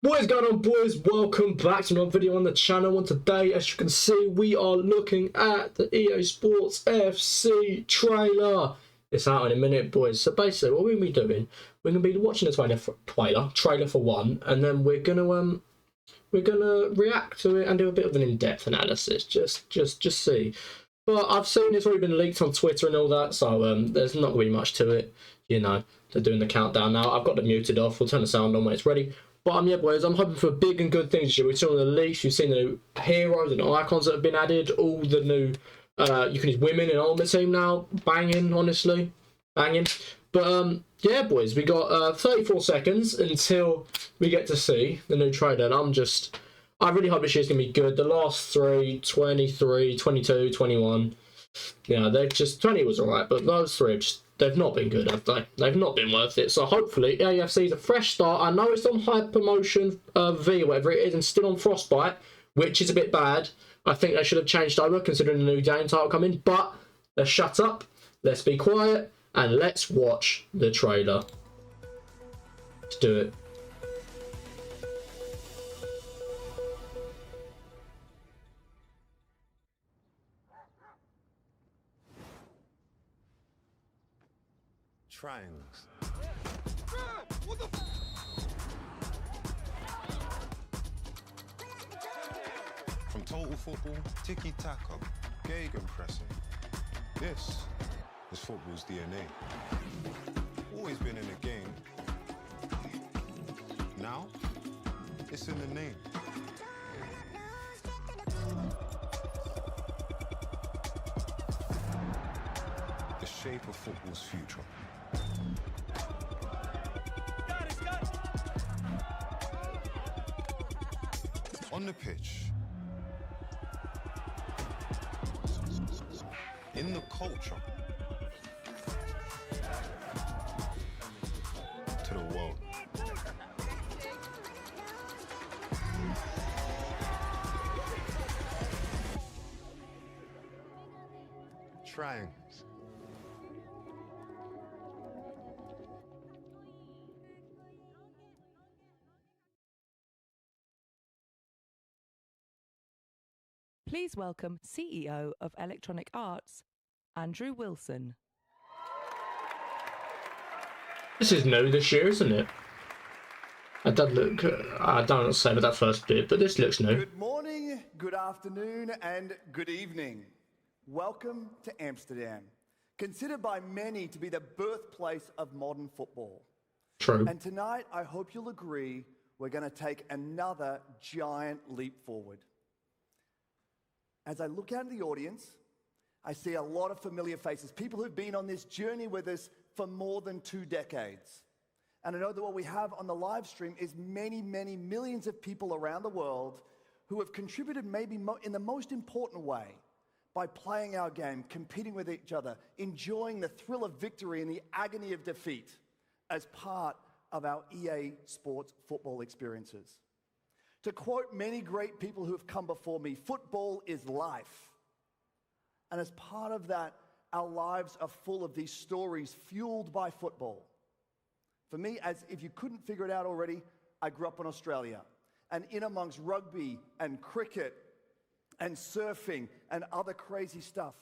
What is going on, boys? Welcome back to another video on the channel, and today, as you can see, we are looking at the EA Sports EAFC trailer. It's out in a minute, boys. So basically what we're going to be doing, we're going to be watching the trailer for one, and then we're going to react to it and do a bit of an in-depth analysis, just see. But I've seen it's already been leaked on Twitter and all that, so there's not going to be much to it. You know, they're doing the countdown now. I've got it muted off. We'll turn the sound on when it's ready. But yeah, boys, I'm hoping for big and good things this year. We've seen all the leaks, you've seen the new heroes and icons that have been added, all the new, you can use women in Ultimate Team now. Banging, honestly. Banging. But yeah, boys, we got 34 seconds until we get to see the new trailer. And I really hope this year's going to be good. The last three, 23, 22, 21, yeah, they've just, 20 was alright, but those three have just, they've not been good, have they? They've not been worth it. So hopefully, EAFC is a fresh start. I know it's on Hypermotion V, or whatever it is, and still on Frostbite, which is a bit bad. I think they should have changed over, considering the new game title coming. But let's shut up, let's be quiet, and let's watch the trailer. Let's do it. Triangles. From total football, tiki-taka, gegenpressing. This is football's DNA. Always been in the game. Now, it's in the name. The shape of football's future. On the pitch, in the culture, to the world. Triangles. Please welcome CEO of Electronic Arts, Andrew Wilson. This is new this year, isn't it? It does look, I don't know what to say about that first bit, but this looks new. Good morning, good afternoon, and good evening. Welcome to Amsterdam, considered by many to be the birthplace of modern football. True. And tonight, I hope you'll agree, we're going to take another giant leap forward. As I look out at the audience, I see a lot of familiar faces, people who've been on this journey with us for more than 2 decades. And I know that what we have on the live stream is many, many millions of people around the world who have contributed maybe in the most important way by playing our game, competing with each other, enjoying the thrill of victory and the agony of defeat as part of our EA Sports football experiences. To quote many great people who have come before me, football is life. And as part of that, our lives are full of these stories fueled by football. For me, as if you couldn't figure it out already, I grew up in Australia. And in amongst rugby and cricket and surfing and other crazy stuff,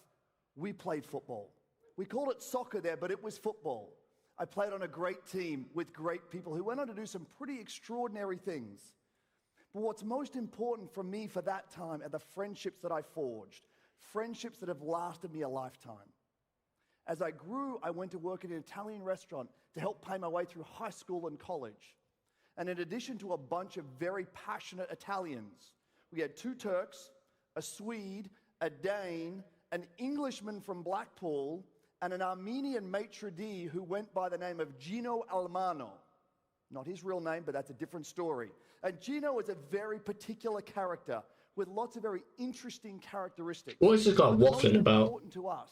we played football. We called it soccer there, but it was football. I played on a great team with great people who went on to do some pretty extraordinary things. But what's most important for me for that time are the friendships that I forged, friendships that have lasted me a lifetime. As I grew, I went to work at an Italian restaurant to help pay my way through high school and college. And in addition to a bunch of very passionate Italians, we had 2 Turks, a Swede, a Dane, an Englishman from Blackpool, and an Armenian maitre d' who went by the name of Gino Almano. Not his real name, but that's a different story. And Gino is a very particular character with lots of very interesting characteristics. What is this guy waffling about?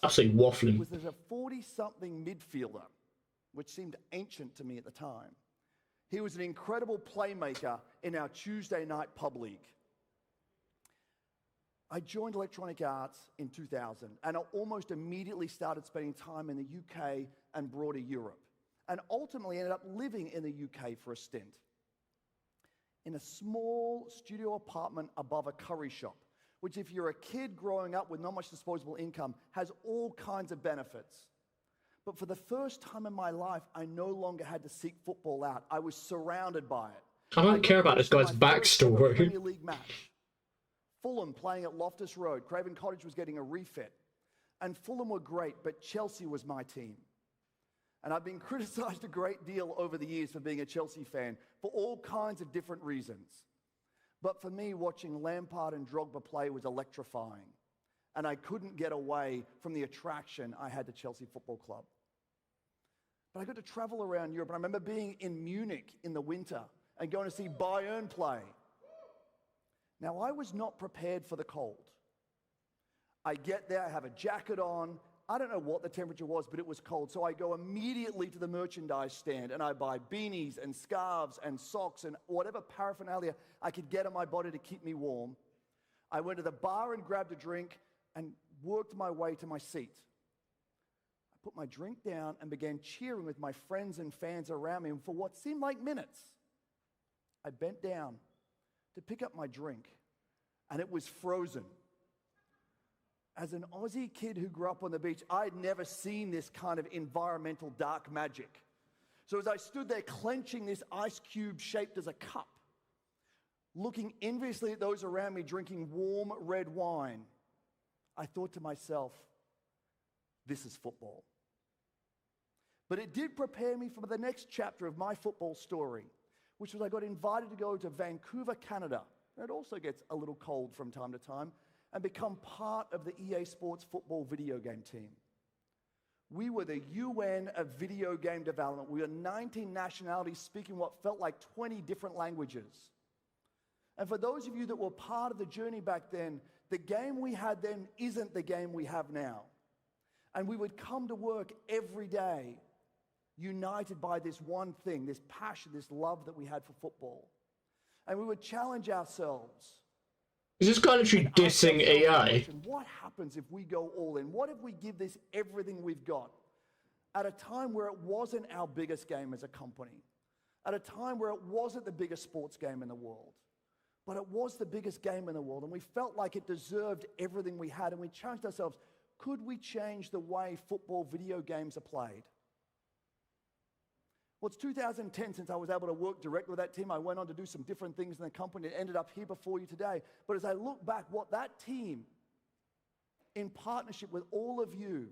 Absolutely waffling. Was there's a 40-something midfielder, which seemed ancient to me at the time. He was an incredible playmaker in our Tuesday night pub league. I joined Electronic Arts in 2000, and I almost immediately started spending time in the UK and broader Europe, and ultimately ended up living in the UK for a stint. in a small studio apartment above a curry shop, which if you're a kid growing up with not much disposable income, has all kinds of benefits. But for the first time in my life, I no longer had to seek football out. I was surrounded by it. I don't care about this guy's My first ever backstory. Premier League match. Fulham playing at Loftus Road. Craven Cottage was getting a refit. And Fulham were great, but Chelsea was my team. And I've been criticized a great deal over the years for being a Chelsea fan for all kinds of different reasons. But for me, watching Lampard and Drogba play was electrifying. And I couldn't get away from the attraction I had to Chelsea Football Club. But I got to travel around Europe, and I remember being in Munich in the winter and going to see Bayern play. Now, I was not prepared for the cold. I get there, I have a jacket on. I don't know what the temperature was, but it was cold. So I go immediately to the merchandise stand and I buy beanies and scarves and socks and whatever paraphernalia I could get on my body to keep me warm. I went to the bar and grabbed a drink and worked my way to my seat. I put my drink down and began cheering with my friends and fans around me. And for what seemed like minutes, I bent down to pick up my drink, and it was frozen. As an Aussie kid who grew up on the beach, I'd never seen this kind of environmental dark magic. So as I stood there clenching this ice cube shaped as a cup, looking enviously at those around me drinking warm red wine, I thought to myself, this is football. But it did prepare me for the next chapter of my football story, which was I got invited to go to Vancouver, Canada. It also gets a little cold from time to time, and become part of the EA Sports football video game team. We were the UN of video game development. We were 19 nationalities speaking what felt like 20 different languages. And for those of you that were part of the journey back then, the game we had then isn't the game we have now. And we would come to work every day united by this one thing, this passion, this love that we had for football. And we would challenge ourselves. Is this guy literally dissing EA? What happens if we go all in? What if we give this everything we've got? At a time where it wasn't our biggest game as a company. At a time where it wasn't the biggest sports game in the world. But it was the biggest game in the world. And we felt like it deserved everything we had. And we challenged ourselves, could we change the way football video games are played? Well, it's 2010 since I was able to work directly with that team. I went on to do some different things in the company and ended up here before you today. But as I look back, what that team, in partnership with all of you,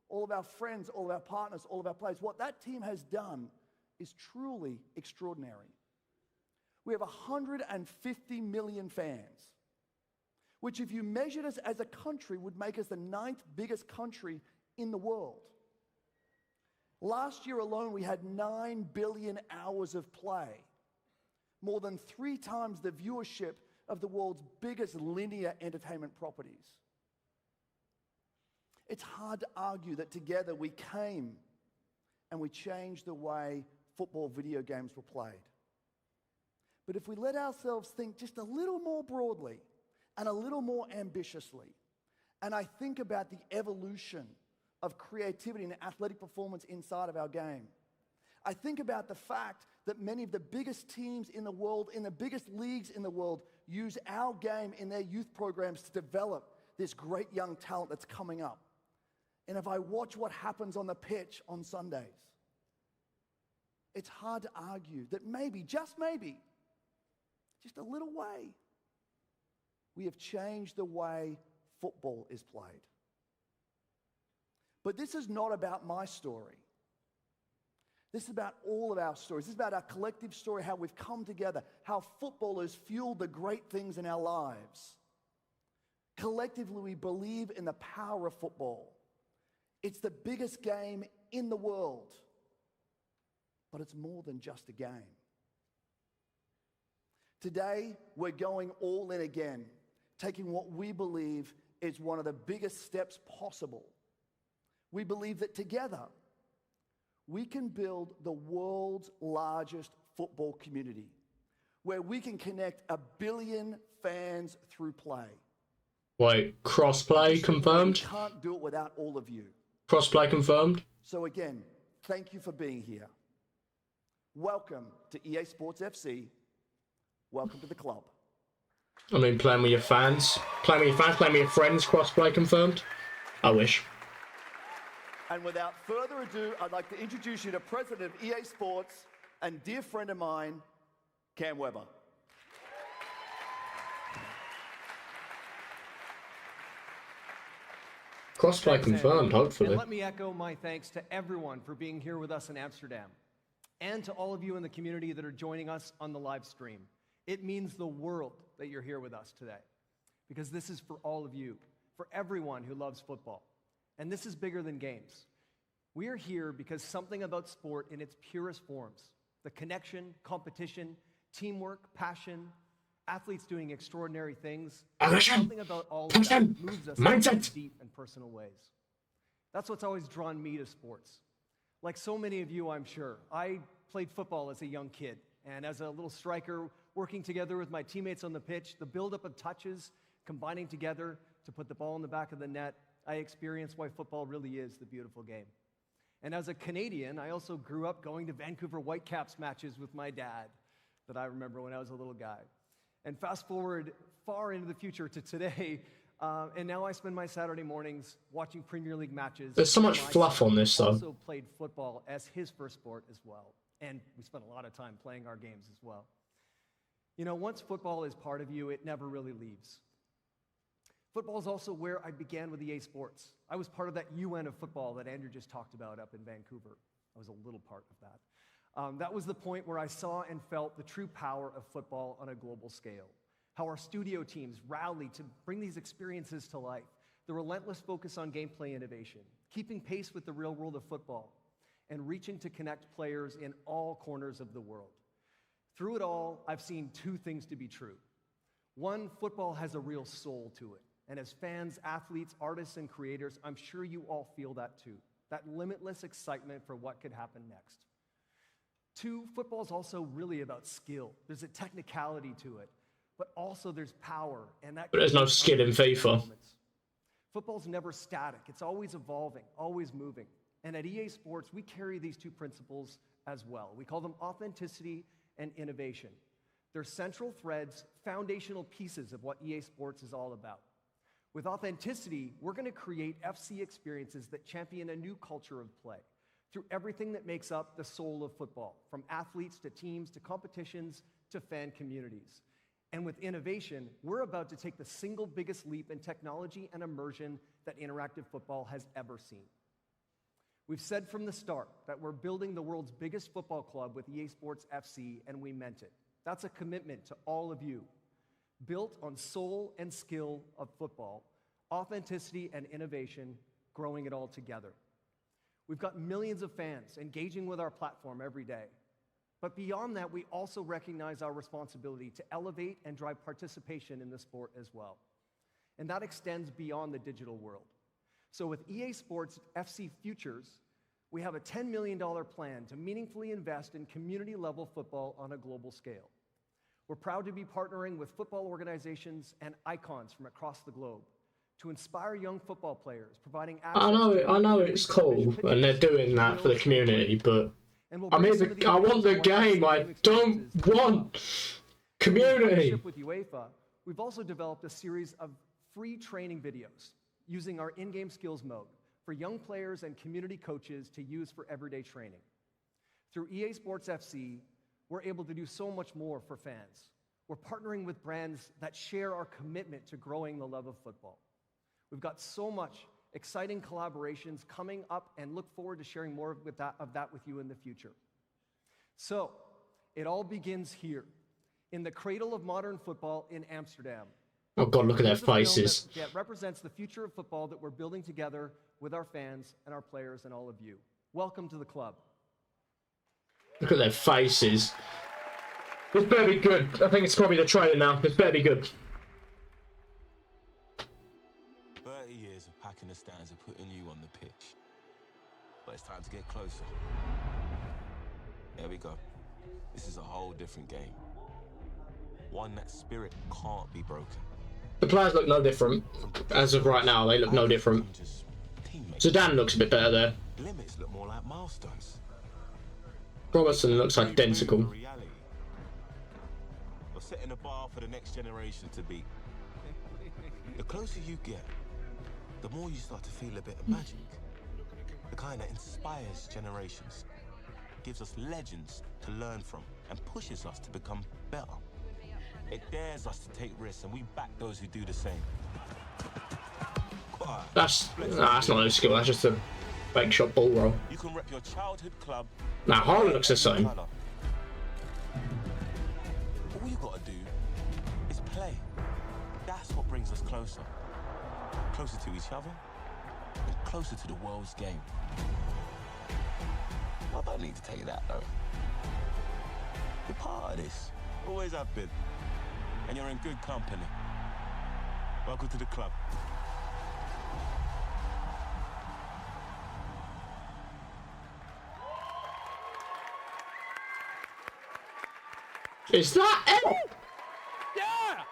all of our friends, all of our partners, all of our players, what that team has done is truly extraordinary. We have 150 million fans, which if you measured us as a country would make us the 9th biggest country in the world. Last year alone, we had 9 billion hours of play, more than 3 times the viewership of the world's biggest linear entertainment properties. It's hard to argue that together we came and we changed the way football video games were played. But if we let ourselves think just a little more broadly and a little more ambitiously, and I think about the evolution of creativity and athletic performance inside of our game. I think about the fact that many of the biggest teams in the world, in the biggest leagues in the world, use our game in their youth programs to develop this great young talent that's coming up. And if I watch what happens on the pitch on Sundays, it's hard to argue that maybe, just maybe, just a little way, we have changed the way football is played. But this is not about my story. This is about all of our stories. This is about our collective story, how we've come together, how football has fueled the great things in our lives. Collectively, we believe in the power of football. It's the biggest game in the world, but it's more than just a game. Today, we're going all in again, taking what we believe is one of the biggest steps possible. We believe that together, we can build the world's largest football community, where we can connect 1 billion fans through play. Wait, crossplay confirmed? We can't do it without all of you. Crossplay confirmed? So again, thank you for being here. Welcome to EA Sports FC. welcome to the club. I mean, playing with your fans. Playing with your fans, playing with your friends, crossplay confirmed. I wish. And without further ado, I'd like to introduce you to President of EA Sports and dear friend of mine, Cam Webber. Crossplay confirmed, hopefully. And let me echo my thanks to everyone for being here with us in Amsterdam, and to all of you in the community that are joining us on the live stream. It means the world that you're here with us today, because this is for all of you, for everyone who loves football. And this is bigger than games. We are here because something about sport in its purest forms, the connection, competition, teamwork, passion, athletes doing extraordinary things, something about all of that moves us in deep and personal ways. That's what's always drawn me to sports. Like so many of you, I'm sure, I played football as a young kid, and as a little striker, working together with my teammates on the pitch, the buildup of touches, combining together to put the ball in the back of the net, I experienced why football really is the beautiful game. And as a Canadian, I also grew up going to Vancouver Whitecaps matches with my dad that I remember when I was a little guy. And fast forward far into the future to today, and now I spend my Saturday mornings watching Premier League matches. There's so much fluff on this, though. Also played football as his first sport as well. And we spent a lot of time playing our games as well. You know, once football is part of you, it never really leaves. Football is also where I began with EA Sports. I was part of that UN of football that Andrew just talked about up in Vancouver. I was a little part of that. That was the point where I saw and felt the true power of football on a global scale. How our studio teams rallied to bring these experiences to life. The relentless focus on gameplay innovation, keeping pace with the real world of football, and reaching to connect players in all corners of the world. Through it all, I've seen two things to be true. One, football has a real soul to it. And as fans, athletes, artists, and creators, I'm sure you all feel that too. That limitless excitement for what could happen next. Two, football is also really about skill. There's a technicality to it, but also there's power. And that. But there's no skill in FIFA. Football's never static. It's always evolving, always moving. And at EA Sports, we carry these two principles as well. We call them authenticity and innovation. They're central threads, foundational pieces of what EA Sports is all about. With authenticity, we're going to create FC experiences that champion a new culture of play through everything that makes up the soul of football, from athletes to teams to competitions to fan communities. And with innovation, we're about to take the single biggest leap in technology and immersion that interactive football has ever seen. We've said from the start that we're building the world's biggest football club with EA Sports FC, and we meant it. That's a commitment to all of you. Built on soul and skill of football, authenticity and innovation, growing it all together. We've got millions of fans engaging with our platform every day. But beyond that, we also recognize our responsibility to elevate and drive participation in the sport as well. And that extends beyond the digital world. So with EA Sports FC Futures, we have a $10 million plan to meaningfully invest in community-level football on a global scale. We're proud to be partnering with football organizations and icons from across the globe to inspire young football players, providing access I know it's cool, and they're doing that for the community, but I want the game. I don't want community. With UEFA, we've also developed a series of free training videos using our in-game skills mode for young players and community coaches to use for everyday training. Through EA Sports FC, we're able to do so much more for fans. We're partnering with brands that share our commitment to growing the love of football. We've got so much exciting collaborations coming up, and look forward to sharing more of that with you in the future. So, it all begins here, in the cradle of modern football in Amsterdam. Oh God, look at their faces. That represents the future of football that we're building together with our fans and our players and all of you. Welcome to the club. Look at their faces. This better be good. I think it's probably the trailer now. This better be good. 30 years of packing the stands and putting you on the pitch. But it's time to get closer. There we go. This is a whole different game. One that spirit can't be broken. The players look no different. As of right now, they look no different. Zidane looks a bit better there. Limits look more like milestones. Robertson looks identical. But setting the bar for the next generation to beat. The closer you get, the more you start to feel a bit of magic. The kind that inspires generations, gives us legends to learn from, and pushes us to become better. It dares us to take risks, and we back those who do the same. That's not no skill. That's just a fake shot ball roll. You can rep your childhood club. Now Harley looks the same. All you gotta do is play. That's what brings us closer. Closer to each other, and closer to the world's game. I don't need to tell you that, though. You're part of this. Always have been. And you're in good company. Welcome to the club. Is that it? Yeah!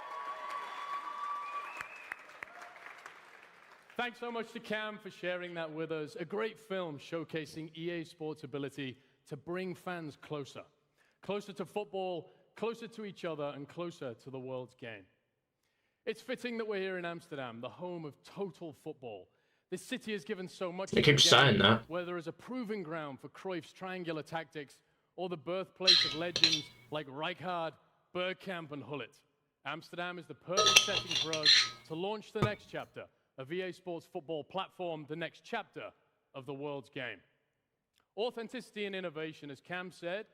Thanks so much to Cam for sharing that with us. A great film showcasing EA Sports' ability to bring fans closer. Closer to football, closer to each other, and closer to the world's game. It's fitting that we're here in Amsterdam, the home of total football. This city has given so much. They keep saying that. Whether as a proving ground for Cruyff's triangular tactics or the birthplace of legends like Rijkaard, Bergkamp, and Gullit. Amsterdam is the perfect setting for us to launch the next chapter of EA Sports football platform, the next chapter of the world's game. Authenticity and innovation, as Cam said,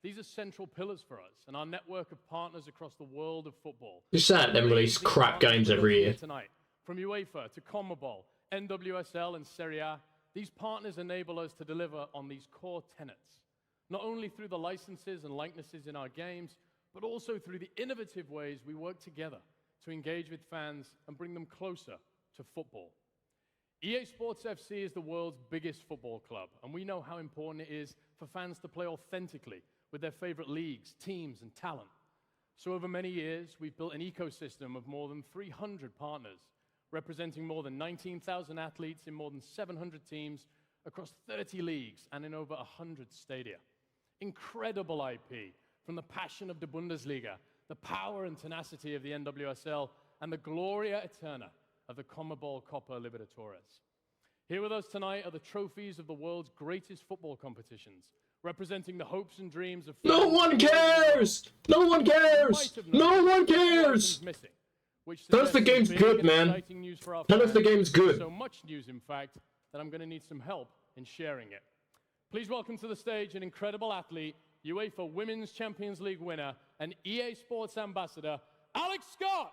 these are central pillars for us and our network of partners across the world of football. You said them release crap games every year. Tonight, from UEFA to CONMEBOL, NWSL, and Serie A, these partners enable us to deliver on these core tenets, not only through the licenses and likenesses in our games, but also through the innovative ways we work together to engage with fans and bring them closer to football. EA Sports FC is the world's biggest football club, and we know how important it is for fans to play authentically with their favorite leagues, teams, and talent. So over many years, we've built an ecosystem of more than 300 partners, representing more than 19,000 athletes in more than 700 teams across 30 leagues and in over 100 stadia. Incredible IP, from the passion of the Bundesliga, the power and tenacity of the NWSL, and the Gloria Eterna of the CONMEBOL Copa Libertadores. Here with us tonight are the trophies of the world's greatest football competitions, representing the hopes and dreams of... No one cares! No one cares! No one cares! Tell us the game's good, man. Tell us the game's good. So much news, in fact, that I'm going to need some help in sharing it. Please welcome to the stage an incredible athlete, UEFA Women's Champions League winner, and EA Sports ambassador, Alex Scott!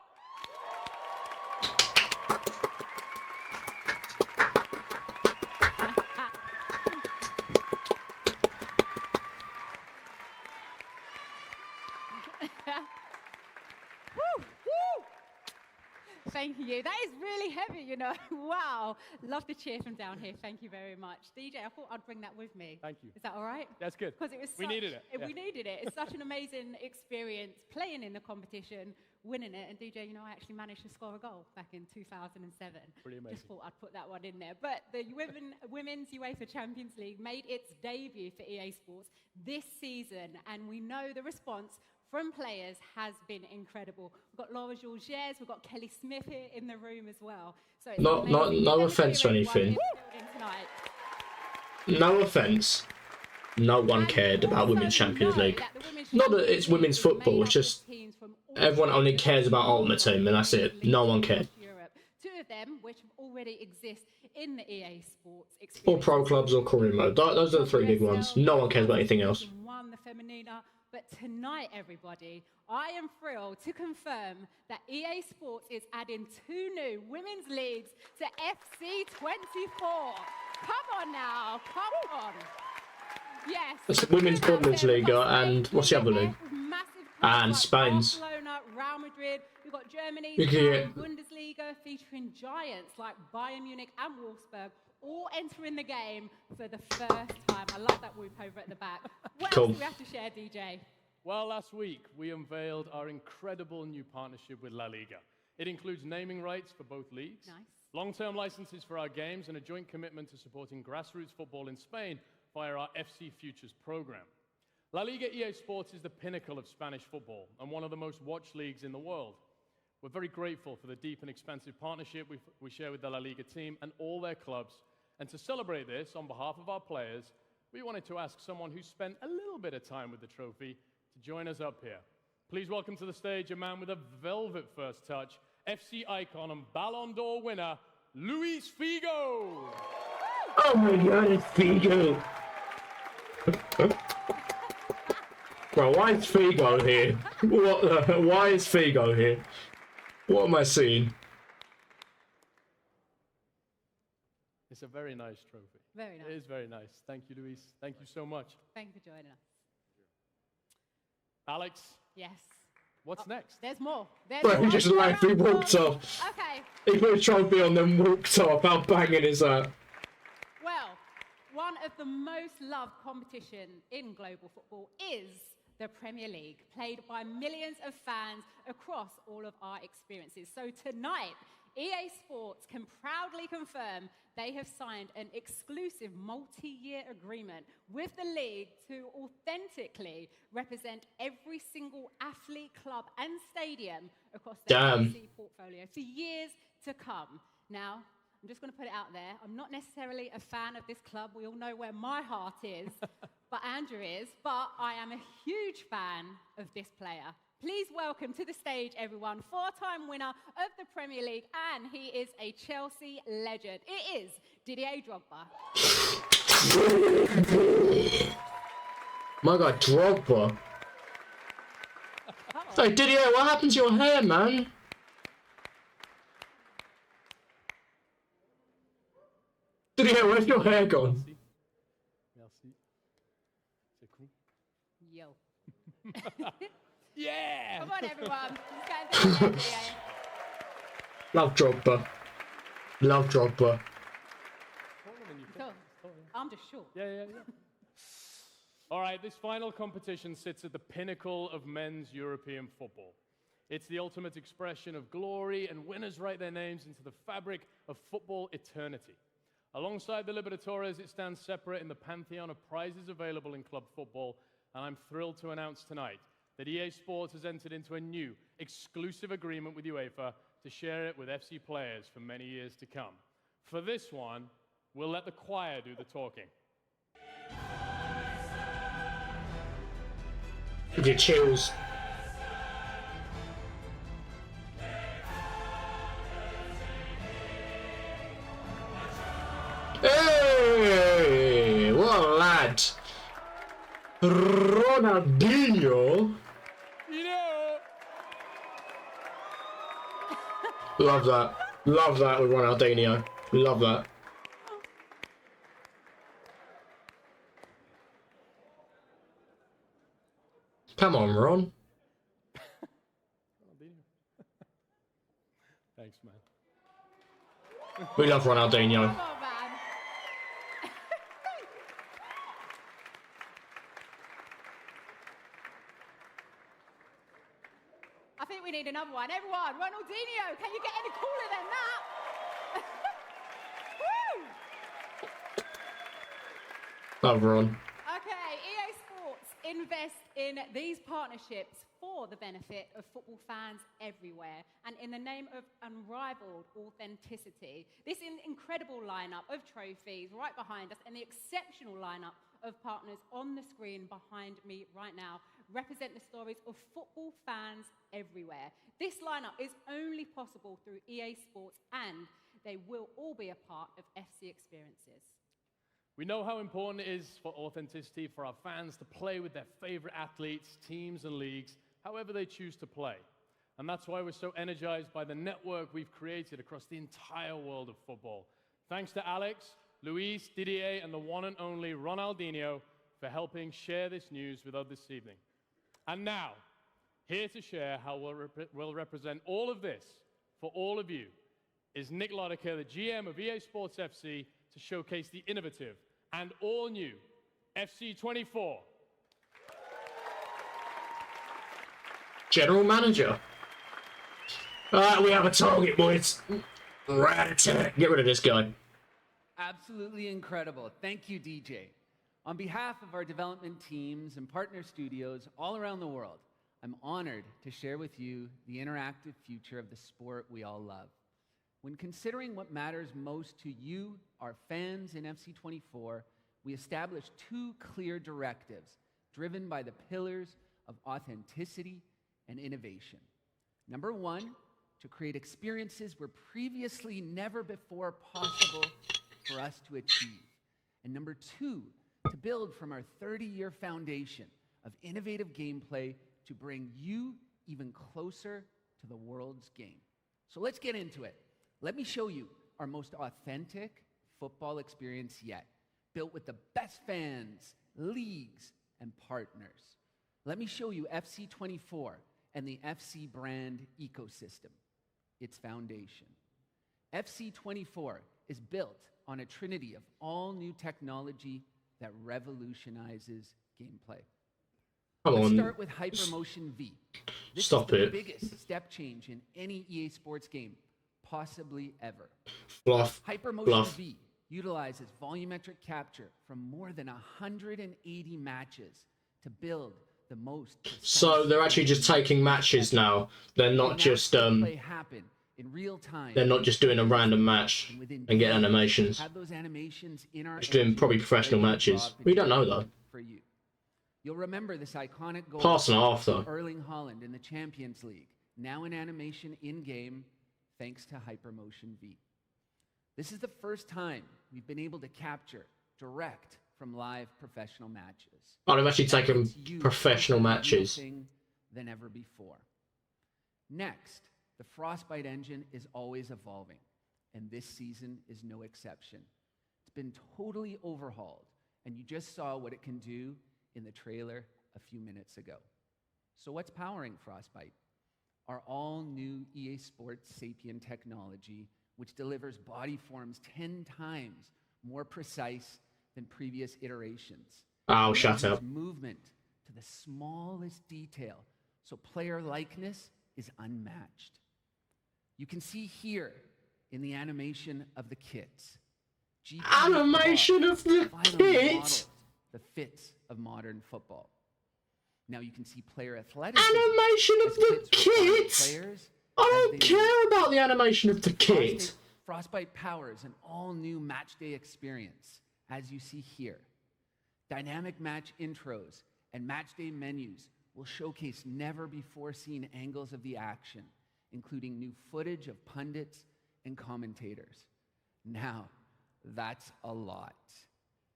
Thank you. That is really heavy, you know. Wow. Love the cheer from down here. Thank you very much. DJ, I thought I'd bring that with me. Thank you. Is that all right? That's good. Because it was we needed it. We needed it. It's such an amazing experience playing in the competition, winning it. And DJ, you know, I actually managed to score a goal back in 2007. Pretty amazing. Just thought I'd put that one in there. But the Women's UEFA Champions League made its debut for EA Sports this season. And we know the response from players has been incredible. We've got Laura Georges, we've got Kelly Smith here in the room as well. So it's no offense or anything. No offense. No one cared about Women's Champions League. Not that it's women's football, it's just everyone only cares about Ultimate Team and that's it. No one cared. Two of them, which already exist in the EA Sports experience. Or pro clubs or career mode. Those are the three big ones. No one cares about anything else. Won the Femenina. But tonight, everybody, I am thrilled to confirm that EA Sports is adding 2 new women's leagues to FC24. Come on now, come on. Yes. It's the Women's Bundesliga and what's the other league? And Spain's. Barcelona, Real Madrid. We've got Germany's Bundesliga featuring giants like Bayern Munich and Wolfsburg, all entering the game for the first time. I love that whoop over at the back. What else do we have to share, DJ? Well, last week, we unveiled our incredible new partnership with La Liga. It includes naming rights for both leagues, long-term licenses for our games, and a joint commitment to supporting grassroots football in Spain via our FC Futures program. La Liga EA Sports is the pinnacle of Spanish football and one of the most watched leagues in the world. We're very grateful for the deep and expansive partnership we share with the La Liga team and all their clubs. And to celebrate this, on behalf of our players, we wanted to ask someone who spent a little bit of time with the trophy to join us up here. Please welcome to the stage a man with a velvet first touch, FC icon and Ballon d'Or winner, Luis Figo. Oh my God, it's Figo. Bro, why is Figo here? Why is Figo here? What am I seeing? It's a very nice trophy. Very nice. It is very nice. Thank you, Luis. Thank you so much. Thank you for joining us. Alex, Yes. what's next? There's more. There's Bro, he one just more left, he round walked of- off. Okay. He put a trophy on, then walked off. How banging is that? Well, one of the most loved competition in global football is the Premier League, played by millions of fans across all of our experiences. So tonight, EA Sports can proudly confirm they have signed an exclusive multi-year agreement with the league to authentically represent every single athlete, club and stadium across the FC portfolio for years to come. Now, I'm just going to put it out there. I'm not necessarily a fan of this club. We all know where my heart is, but Andrew is. But I am a huge fan of this player. Please welcome to the stage, everyone, four-time winner of the Premier League, and he is a Chelsea legend. It is Didier Drogba. My God, Drogba. Hey, Didier, what happened to your hair, man? Didier, where's your hair gone? Merci. Merci. C'est cool. Yo. Yeah! Come on, everyone. Let's get into it, Love Drogba. Love Drogba. Cool. I'm just short. Yeah. All right, this final competition sits at the pinnacle of men's European football. It's the ultimate expression of glory, and winners write their names into the fabric of football eternity. Alongside the Libertadores, it stands separate in the pantheon of prizes available in club football, and I'm thrilled to announce tonight that EA Sports has entered into a new exclusive agreement with UEFA to share it with FC players for many years to come. For this one, we'll let the choir do the talking. Get chills. Hey, what a lad. Ronaldinho. Love that. Love that with Ronaldinho. Love that. Come on, Ron. Thanks, man. We love Ronaldinho. Come on, man. I think we need another one. Everyone, Ronaldinho, can you get any cooler than that? Woo! Love Ron. Okay, EA Sports invest in these partnerships for the benefit of football fans everywhere and in the name of unrivaled authenticity. This incredible lineup of trophies right behind us and the exceptional lineup of partners on the screen behind me right now represent the stories of football fans everywhere. This lineup is only possible through EA Sports, and they will all be a part of FC experiences. We know how important it is for authenticity for our fans to play with their favorite athletes, teams, and leagues, however they choose to play. And that's why we're so energized by the network we've created across the entire world of football. Thanks to Alex, Luis, Didier, and the one and only Ronaldinho for helping share this news with us this evening. And now, here to share how we'll represent all of this for all of you is Nick Lodeker, the GM of EA Sports FC, to showcase the innovative and all-new FC 24. General Manager. We have a target, boys. Rat-a-tat. Get rid of this guy. Absolutely incredible. Thank you, DJ. On behalf of our development teams and partner studios all around the world, I'm honored to share with you the interactive future of the sport we all love. When considering what matters most to you, our fans in FC24, we established two clear directives driven by the pillars of authenticity and innovation. Number one, to create experiences were previously never before possible for us to achieve. And number two, to build from our 30-year foundation of innovative gameplay to bring you even closer to the world's game. So let's get into it. Let me show you our most authentic football experience yet, built with the best fans, leagues, and partners. Let me show you FC24 and the FC brand ecosystem, its foundation. FC24 is built on a trinity of all new technology that revolutionizes gameplay. Come Let's on. start with Hypermotion V. This Stop is the it. biggest step change in any EA Sports game, possibly ever. Fluff. Hypermotion Bluff. V utilizes volumetric capture from more than 180 matches to build the most precise So they're actually just taking matches now. They're not just play happen in real time. they're not just doing a random match within and getting days, animations. have those animations in our Just doing engine probably professional ready to matches. drop We don't know immediately though. for you. You'll remember this iconic goal Pass and a half from though. Erling Haaland in the Champions League, now in animation in-game thanks to Hypermotion V. This is the first time we've been able to capture direct from live professional matches. Oh, they've actually taken It's you professional closer to the real matches. thing than ever before. Next, the Frostbite engine is always evolving, and this season is no exception. It's been totally overhauled, and you just saw what it can do in the trailer a few minutes ago. So what's powering Frostbite? Our all-new EA Sports Sapien technology, which delivers body forms 10 times more precise than previous iterations. Oh, It shut uses up. movement to the smallest detail, so player likeness is unmatched. You can see here in the animation of the kits. GPU Animation of the finally kit? modeled the fits of modern football. Now you can see player athleticism. Animation of as the kits refine kit? players I as don't they care about the animation of the move. kit. Frostbite powers an all-new match day experience, as you see here. Dynamic match intros and match day menus will showcase never-before-seen angles of the action, including new footage of pundits and commentators. Now, that's a lot.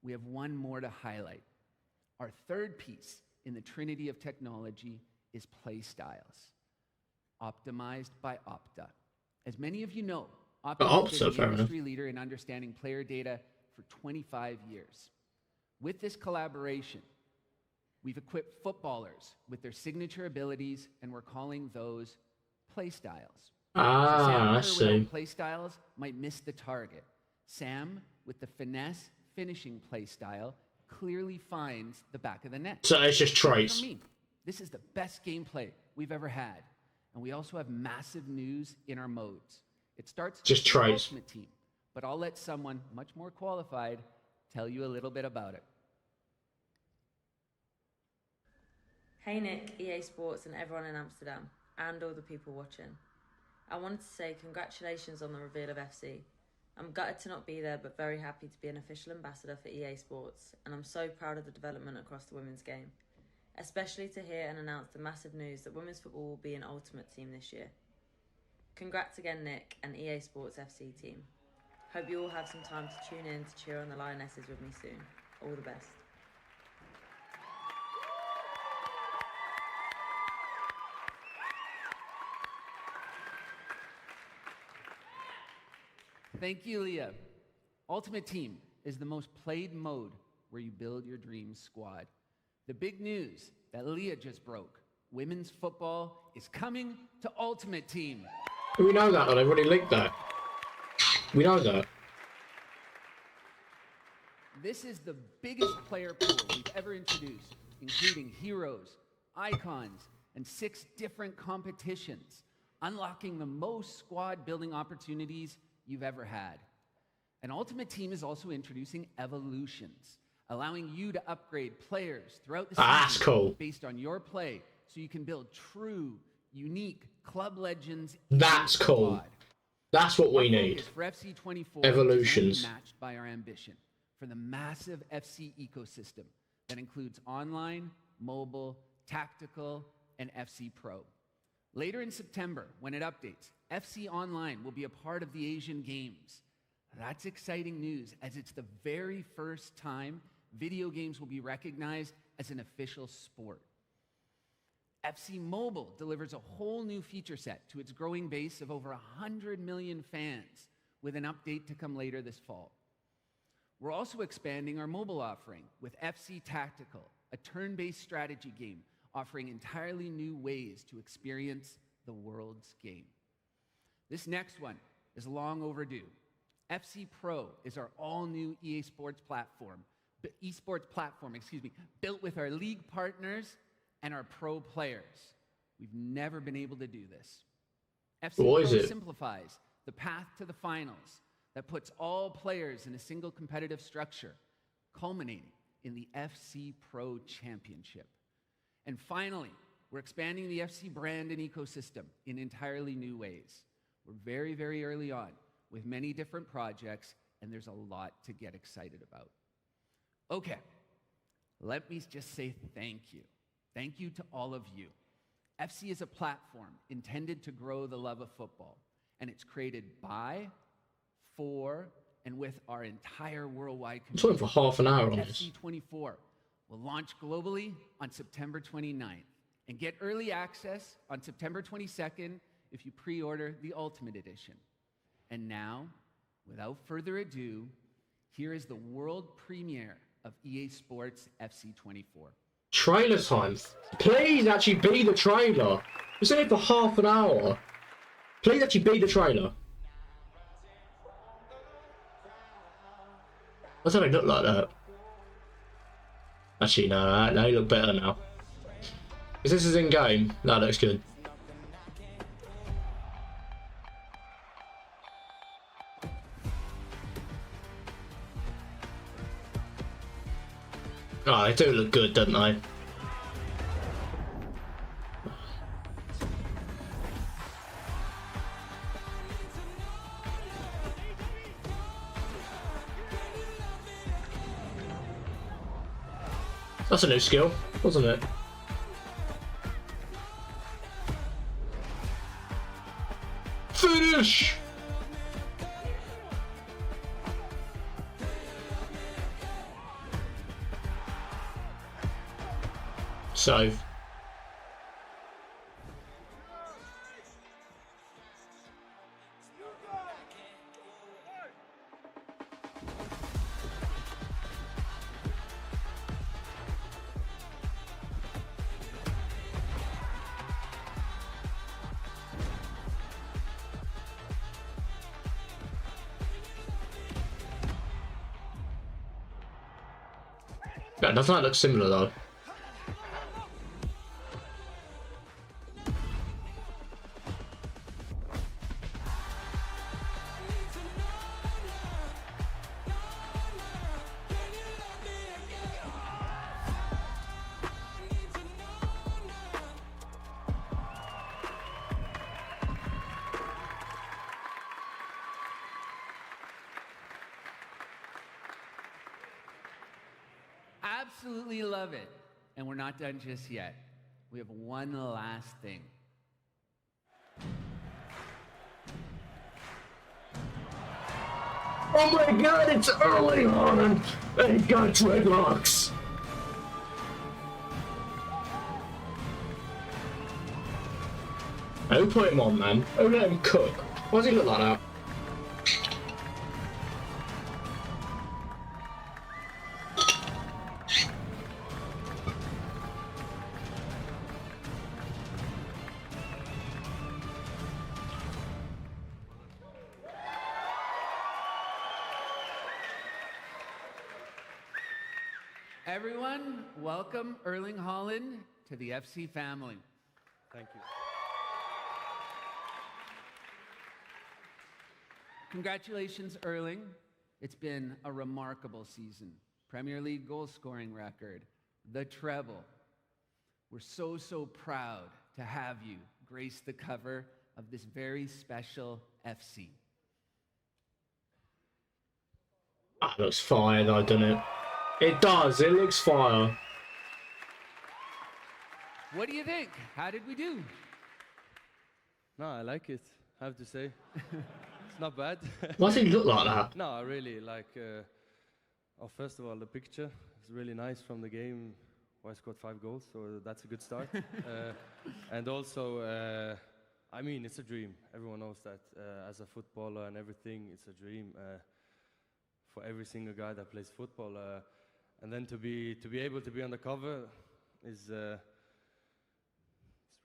We have one more to highlight. Our third piece in the trinity of technology is play styles, optimized by Opta. As many of you know, Opta has been the industry leader in understanding player data for 25 years. With this collaboration, we've equipped footballers with their signature abilities, and we're calling those play styles. Ah, I so Sam Kerr without see. play styles might miss the target. Sam, with the finesse finishing play style, clearly finds the back of the net. So it's just For traits. me, this is the best gameplay we've ever had. And we also have massive news in our modes. It starts Just with the traits. Ultimate Team, but I'll let someone much more qualified tell you a little bit about it. Hey Nick, EA Sports and everyone in Amsterdam, and all the people watching. I wanted to say congratulations on the reveal of FC. I'm gutted to not be there, but very happy to be an official ambassador for EA Sports, and I'm so proud of the development across the women's game, especially to hear and announce the massive news that women's football will be an Ultimate Team this year. Congrats again Nick and EA Sports FC team. Hope you all have some time to tune in to cheer on the Lionesses with me soon. All the best. Thank you, Leah. Ultimate Team is the most played mode where you build your dream squad. The big news that Leah just broke: women's football is coming to Ultimate Team. We know that, though. They've already linked that. We know that. This is the biggest player pool we've ever introduced, including heroes, icons, and 6 different competitions, unlocking the most squad building opportunities you've ever had. And Ultimate Team is also introducing Evolutions, allowing you to upgrade players throughout the That's season cool. based on your play, so you can build true, unique club legends. That's cool. That's what we need. For FC 24 Evolutions. is matched by our ambition for the massive FC ecosystem that includes online, mobile, tactical, and FC Pro. Later in September, when it updates, FC Online will be a part of the Asian Games. That's exciting news, as it's the very first time video games will be recognized as an official sport. FC Mobile delivers a whole new feature set to its growing base of over 100 million fans, with an update to come later this fall. We're also expanding our mobile offering with FC Tactical, a turn-based strategy game offering entirely new ways to experience the world's game. This next one is long overdue. FC Pro is our all-new esports platform, built with our league partners and our pro players. We've never been able to do this. FC Pro simplifies the path to the finals that puts all players in a single competitive structure, culminating in the FC Pro Championship. And finally, we're expanding the FC brand and ecosystem in entirely new ways. We're very, very early on with many different projects, and there's a lot to get excited about. Okay, let me just say thank you. Thank you to all of you. FC is a platform intended to grow the love of football, and it's created by, for, and with our entire worldwide community. I'm talking for half an hour on this. FC 24 will launch globally on September 29th and get early access on September 22nd if you pre-order the Ultimate Edition. And now, without further ado, here is the world premiere of EA Sports FC 24. Trailer time. Please actually be the trailer. We're sitting here for half an hour. Please actually be the trailer. Why do they look like that? Actually, no, they look better now. Because this is in game. That looks good. Oh, they do look good, don't they? That's a new skill, wasn't it? Finish! Save. Yeah, doesn't that look similar though? Absolutely love it. And we're not done just yet. We have one last thing. Oh my god, it's early on! They got dreadlocks! Who put him on, man? Who let him cook? Why does he look like that? Everyone, welcome Erling Haaland to the FC family. Thank you. Congratulations, Erling. It's been a remarkable season. Premier League goal scoring record, the treble. We're so proud to have you grace the cover of this very special FC. That looks fire though, doesn't it? It does, it looks fire. What do you think? How did we do? No, I like it, I have to say. It's not bad. Why does he look like that? No, I really like, first of all, the picture is really nice from the game. I scored 5 goals, so that's a good start. And also, I mean, it's a dream. Everyone knows that. As a footballer and everything, it's a dream for every single guy that plays football. And then to be able to be on the cover is it's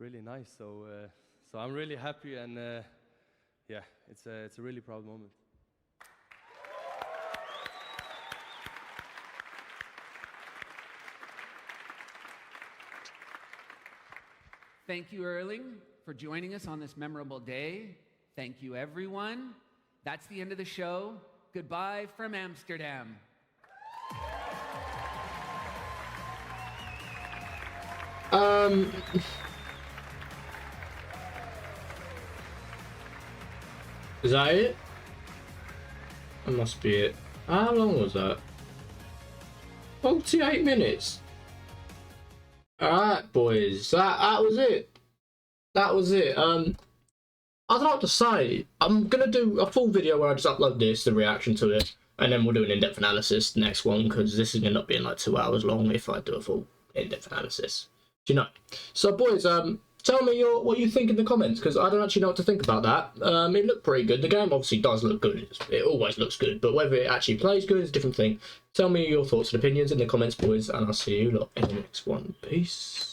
really nice. So I'm really happy, and yeah, it's a really proud moment. Thank you, Erling, for joining us on this memorable day. Thank you, everyone. That's the end of the show. Goodbye from Amsterdam. Is that it? That must be it. How long was that? 48 minutes. Alright, boys. That was it. That was it. I'd like to say, I'm going to do a full video where I just upload this, the reaction to it, and then we'll do an in-depth analysis next one, because this is going to end up being like 2 hours long if I do a full in-depth analysis. Do you know? So, boys, tell me what you think in the comments, because I don't actually know what to think about that. It looked pretty good. The game obviously does look good. It always looks good, but whether it actually plays good is a different thing. Tell me your thoughts and opinions in the comments, boys, and I'll see you lot in the next one. Peace.